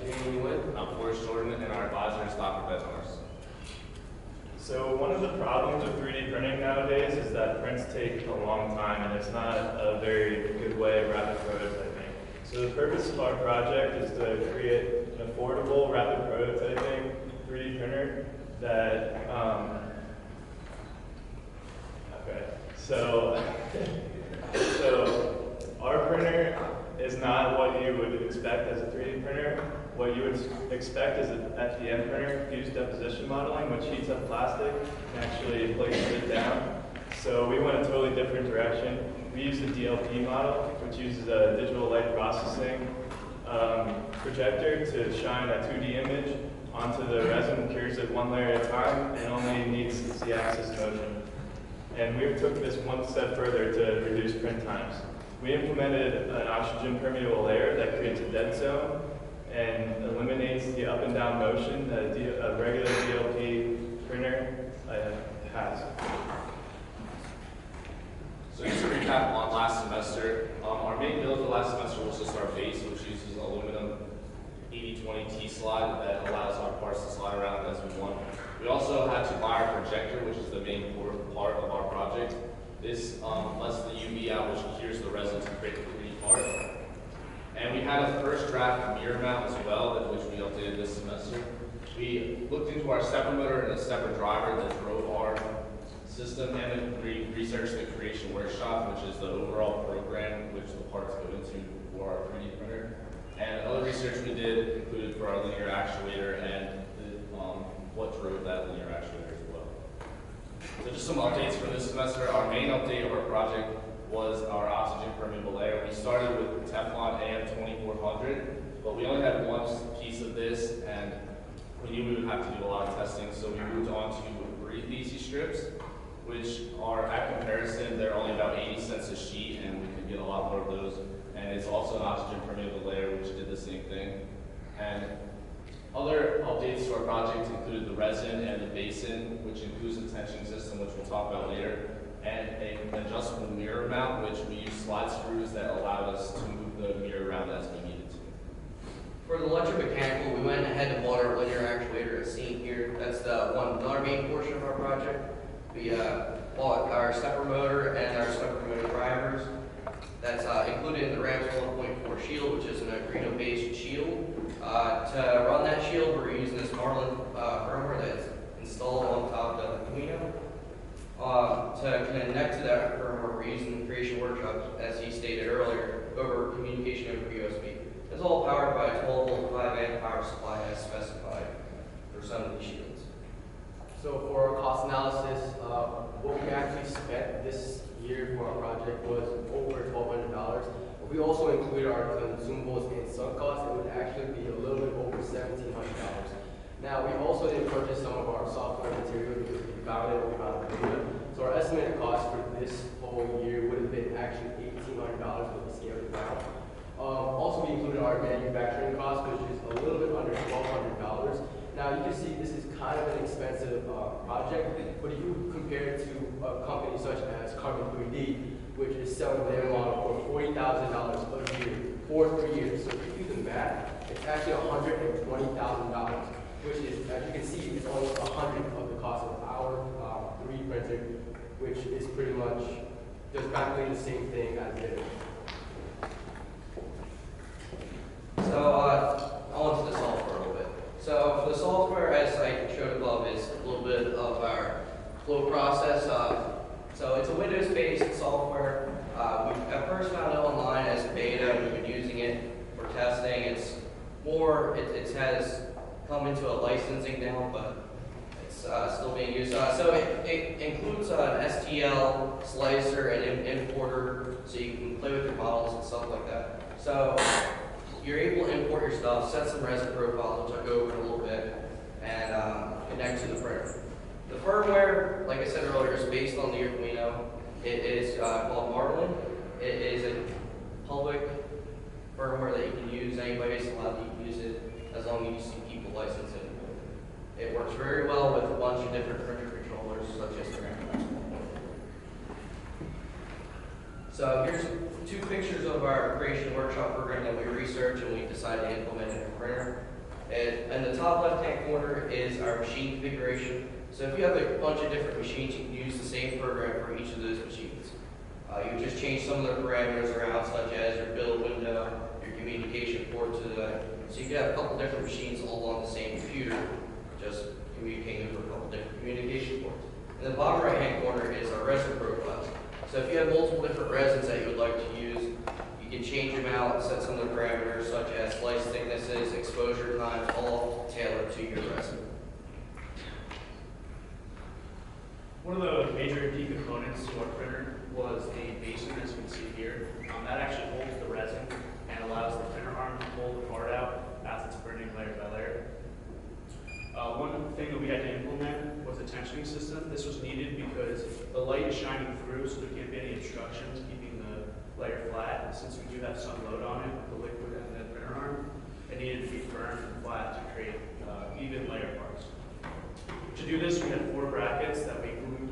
I'm Forrest Jordan, and our advisor is Dr. Beth Norris. So one of the problems with 3D printing nowadays is that prints take a long time, and it's not a very good way of rapid prototyping. So the purpose of our project is to create an affordable, rapid prototyping 3D printer that, so our printer is not what you would expect as a 3D printer. What you would expect is an FDM printer, fused deposition modeling, which heats up plastic and actually places it down. So we went a totally different direction. We used a DLP model, which uses a digital light processing projector to shine a 2D image onto the resin, cures it one layer at a time, and only needs Z-axis motion. And we took this one step further to reduce print times. We implemented an oxygen permeable layer that creates a dead zone and eliminates the up and down motion that a regular DLP printer has. So just to recap on last semester, our main build for last semester was just our base, which uses aluminum 80/20 T-slide that allows our parts to slide around as we want. We also had to buy our projector, which is the main important part of our project. This lets the UV out, which cures the resin to create the 3D part. And we had a first draft mirror mount as well, which we updated this semester. We looked into our stepper motor and a stepper driver that drove our system, and then we researched the Creation Workshop, which is the overall program which the parts go into for our 3D printer. And other research we did included for our linear actuator and what drove that linear actuator as well. So just some updates for this semester. Our main update of our project was our oxygen permeable layer. We started with Teflon AM2400, but we only had one piece of this, and we knew we would have to do a lot of testing, so we moved on to breathe easy strips, which are, at comparison, they're only about 80 cents a sheet, and we could get a lot more of those. And it's also an oxygen permeable layer, which did the same thing. And other updates to our project included the resin and the basin, which includes a tension system, which we'll talk about later, and an adjustable mirror mount, which we use slide screws that allowed us to move the mirror around as we needed to. For the electromechanical, we went ahead and bought our linear actuator as seen here. That's another main portion of our project. We bought our stepper motor and our stepper motor drivers. That's included in the Rams 1.4 shield, which is an Arduino-based shield. To run that shield, we're using this Marlin firmware that's installed on top of the Arduino. To connect to that firmware, we're using the Creation Workshop, as he stated earlier, over communication over USB. It's all powered by a 12-volt 5-amp power supply as specified for some of these shields. So for our cost analysis, what we actually spent this year for our project was over $1,200. We also included our consumables and sunk costs. It would actually be a little bit over $1,700. Now, we also didn't purchase some of our software material because we found it, we found the data. So our estimated cost for this whole year would have been actually $1,800, but we scaled it down. Also, we included our manufacturing cost, which is a little bit under $1,200. Now, you can see this is kind of an expensive project, but if you compare it to a company such as Carbon 3D, which is selling their model for $40,000 a year for 3 years. So if you do the math, it's actually $120,000, which is, as you can see, it's almost 100 of the cost of our 3D printer, which is pretty much just practically the same thing as it is. So on to the software a little bit. So for the software, as I showed above, is a little bit of our flow process. So it's a Windows-based software. We at first found it online as a beta. We've been using it for testing. It's more, it has come into a licensing now, but it's still being used. So it includes an STL slicer and importer, so you can play with your models and stuff like that. So you're able to import your stuff, set some resin profiles, which I'll go over in a little bit, and connect to the printer. The firmware, like I said earlier, is based on the Arduino. It is called Marlin. It is a public firmware that you can use. Anybody's allowed to use it as long as you see people license it. It works very well with a bunch of different printer controllers, such as the RAM. So here's 2 pictures of our Creation Workshop program that we researched and we decided to implement in a printer. And the top left-hand corner is our machine configuration. So if you have a bunch of different machines, you can use the same program for each of those machines. You would just change some of the parameters around, such as your build window, your communication port to the, so you can have a couple different machines all on the same computer, just communicating over a couple different communication ports. And the bottom right-hand corner is our resin profiles. So if you have multiple different resins that you would like to use, you can change them out and set some of the parameters, such as slice thicknesses, exposure times, all tailored to your resin. One of the major key components to our printer was the basin, as you can see here. That actually holds the resin and allows the printer arm to pull the part out as it's printing layer by layer. One thing that we had to implement was a tensioning system. This was needed because the light is shining through, so there can't be any obstructions keeping the layer flat. Since we do have some load on it, the liquid and the printer arm, it needed to be firm and flat to create even layer parts. To do this, we had 4 brackets that we glued,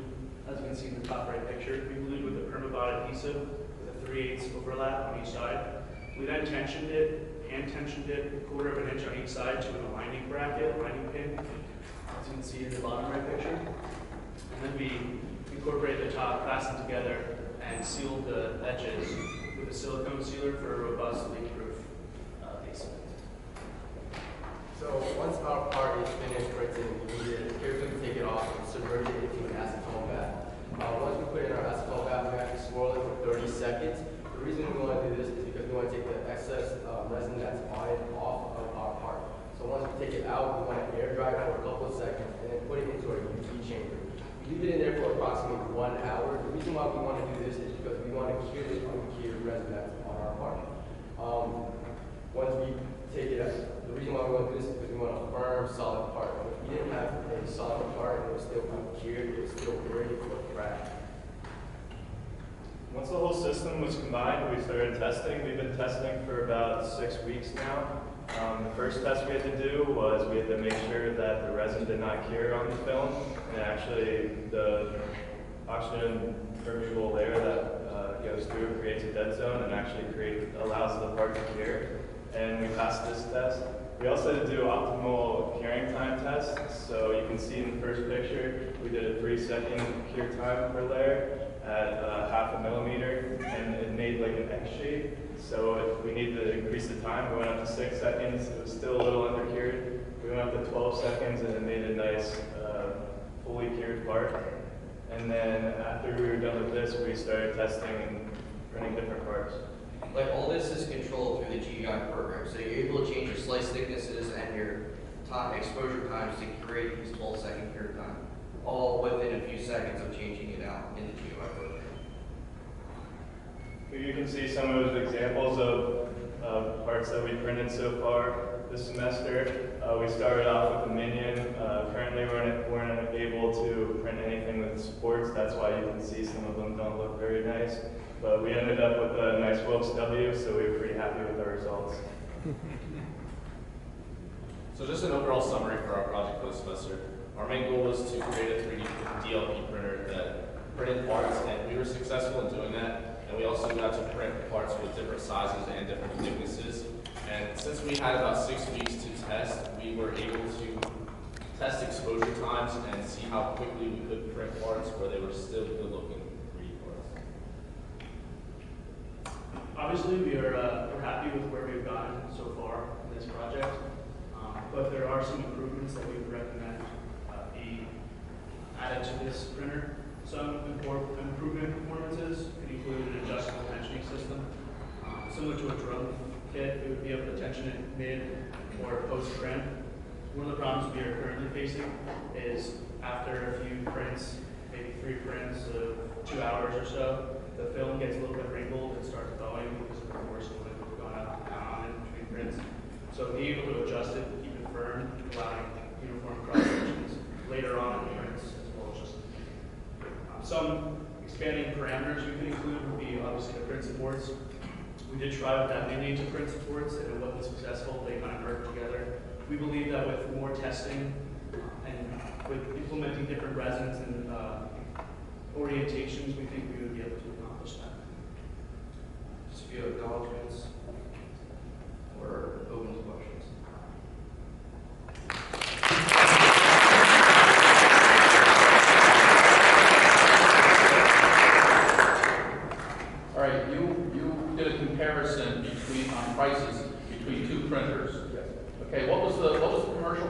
as you can see in the top right picture. We glued with the permabond adhesive with a 3/8 overlap on each side. We then tensioned it, hand tensioned it, 1/4 of an inch on each side to an aligning bracket, aligning pin, as you can see in the bottom right picture. And then we incorporated the top, fastened together, and sealed the edges with a silicone sealer for a robust leak-proof basin. So once our part is finished printing, we need to carefully take it off and submerge it into an acetone bath. Once we put it in our acetone bath, we have to swirl it for 30 seconds. The reason we want to do this is because we want to take the excess resin that's on it off of our part. So once we take it out, we want to air dry it for a couple of seconds and then put it into our UV chamber. We leave it in there for approximately 1 hour. The reason why we want to do this is because we want to cure this uncured resin that's on our part. Once we take it out, the reason why we want to do this is because we want a firm, solid part. If we didn't have a solid part and it was still uncured, it was still ready for a crack. Once the whole system was combined, we started testing. We've been testing for about 6 weeks now. The first test we had to do was we had to make sure that the resin did not cure on the film, and actually the oxygen permeable layer that goes through creates a dead zone and actually allows the part to cure. And we passed this test. We also had to do optimal curing time tests. So you can see in the first picture, we did a 3-second cure time per layer at 0.5 millimeter, and it made like an X shape. So if we needed to increase the time, we went up to 6 seconds. It was still a little undercured. We went up to 12 seconds, and it made a nice fully cured part. And then after we were done with this, we started testing and printing different parts. Like all this is controlled through the GUI program, so you're able to change your slice thicknesses and your time exposure times to create these 12-second cure time, all within a few seconds of changing it out in the GUI program. Here you can see some of the examples of parts that we printed so far this semester. We started off with a minion. Currently we're not able to print anything with supports. That's why you can see some of them don't look very nice. But we ended up with a nice Wilkes W, so we were pretty happy with our results. So just an overall summary for our project for this semester. Our main goal was to create a 3D DLP printer that printed parts, and we were successful in doing that. And we also got to print parts with different sizes and different thicknesses. And since we had about 6 weeks to test, we were able to test exposure times and see how quickly we could print parts where they were still good looking 3D parts. Obviously, we're happy with where we've gotten so far in this project, but there are some improvements that we would recommend be added to this printer. Some improvement performances could include an adjustable tensioning system. Similar to a drum kit, we would be able to tension it mid or post-print. One of the problems we are currently facing is after a few prints, maybe 3 prints of 2 hours or so, the film gets a little bit wrinkled and starts bowing because of the force of the liquid going up and down on it between prints. So being able to adjust it, keep it firm, allowing uniform cross sections later on in the prints as well as just some expanding parameters we could include would be obviously the print supports. We did try with that many to print supports and it wasn't successful. They kind of merged together. We believe that with more testing and with implementing different resins and orientations, we think we would be able to accomplish that. Just a few acknowledgements or open to questions.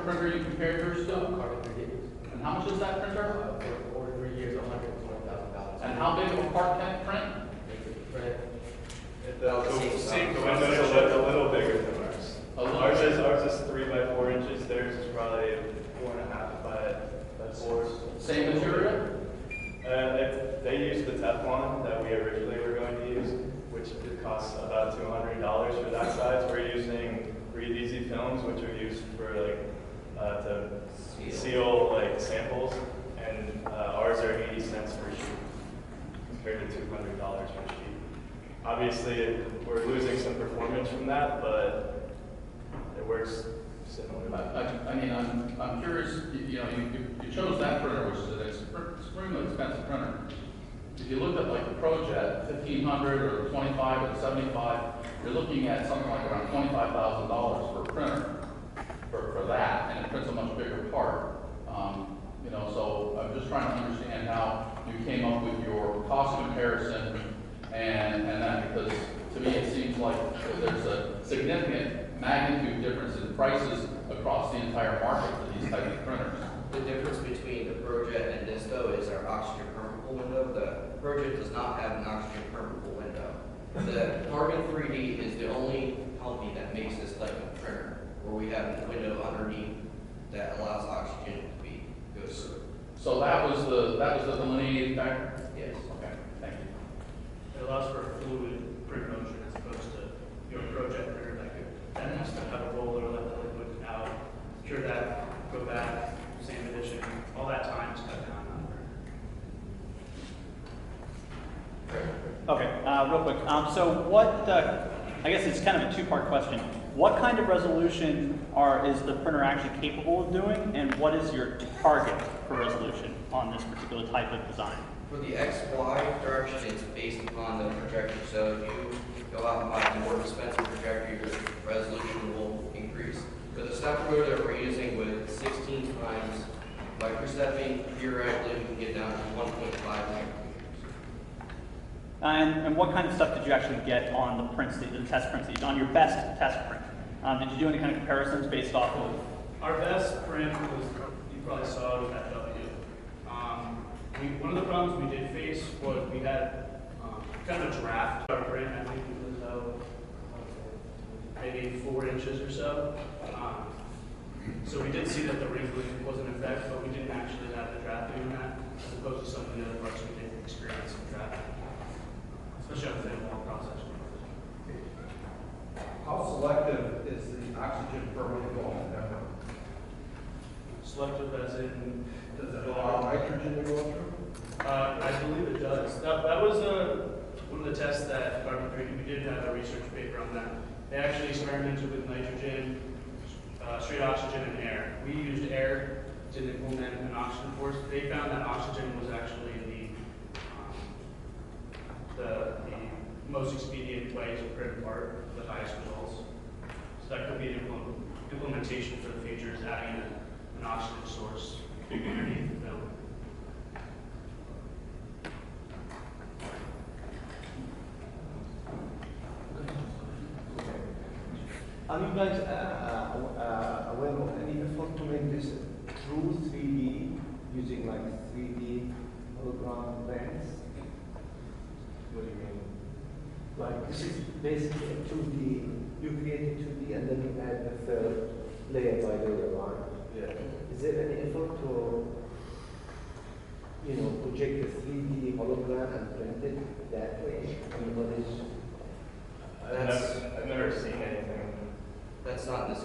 printer you compared yours to? Carbon 3D. And how much is that printer? For over 3 years, $120,000. And how big of a part can it print? Print. The window's a little bigger than ours. A little Ours bigger. is 3 by 4 inches. Theirs is probably 4.5 by 4. Same material? They used the Teflon that we originally were going to use, which it costs about $200 for that size. We're using Breathe Easy films, which are used for to seal like samples, and ours are 80 cents per sheet compared to $200 per sheet. Obviously, we're losing some performance from that, but it works similarly. I mean, I'm curious, you know, you chose that printer, which is an extremely expensive printer. If you look at like the ProJet, 1,500 or 25 or 75, you're looking at something like around $25,000 for a printer for that, and it prints a much bigger part. You know, so I'm just trying to understand how you came up with your cost comparison and that, because to me it seems like there's a significant magnitude difference in prices across the entire market for these types of printers. The difference between the ProJet and this though is our oxygen permeable window. The ProJet does not have an oxygen permeable window. The Carbon 3D is the only company that makes this type of printer, where we have a window underneath that allows oxygen to be go through. So that was the delineating factor? Yes. Okay, thank you. It allows for fluid print motion as opposed to your ProJet printer that has to have a roller, let the liquid out, cure that, go back, same edition, all that time is cut down on that. Okay, real quick. So what, I guess it's kind of a two-part question. What kind of resolution is the printer actually capable of doing, and what is your target for resolution on this particular type of design? For the XY direction, it's based upon the projector. So if you go out and buy a more expensive projector, your resolution will increase. For the step rotor that we're using with 16 times microstepping, theoretically we can get down to 1.5 micrometers. And what kind of stuff did you actually get on the prints, the test prints, on your best test print? Did you do any kind of comparisons based off of? Our best print was, you probably saw it, was that W. One of the problems we did face was we had kind of a draft. Our print, I think it was maybe 4 inches or so. So we did see that the wrinkling was an effect, but we didn't actually have the drafting on that, as opposed to some of the other parts we did experience in drafting, especially on the thin wall process. How selective is the oxygen permeable? Selective as in, Does it allow nitrogen to go through? I believe it does. That was one of the tests that Carbon 3D, we did have a research paper on that. They actually experimented with nitrogen, straight oxygen, and air. We used air to implement an oxygen force. They found that oxygen was actually the most expedient way to print part with the highest results. So that could be an implementation for the future, is adding an oxygen source underneath the film. Are you guys aware of any effort to make this true 3D using like 3D hologram lens? What do you mean? Like this is basically a 2D. You create a 2D and then you add the third layer by layer, right? Yeah. Is there any effort to, project a 3D hologram and print it that way? I mean, what is? I've never seen anything. That's not in this.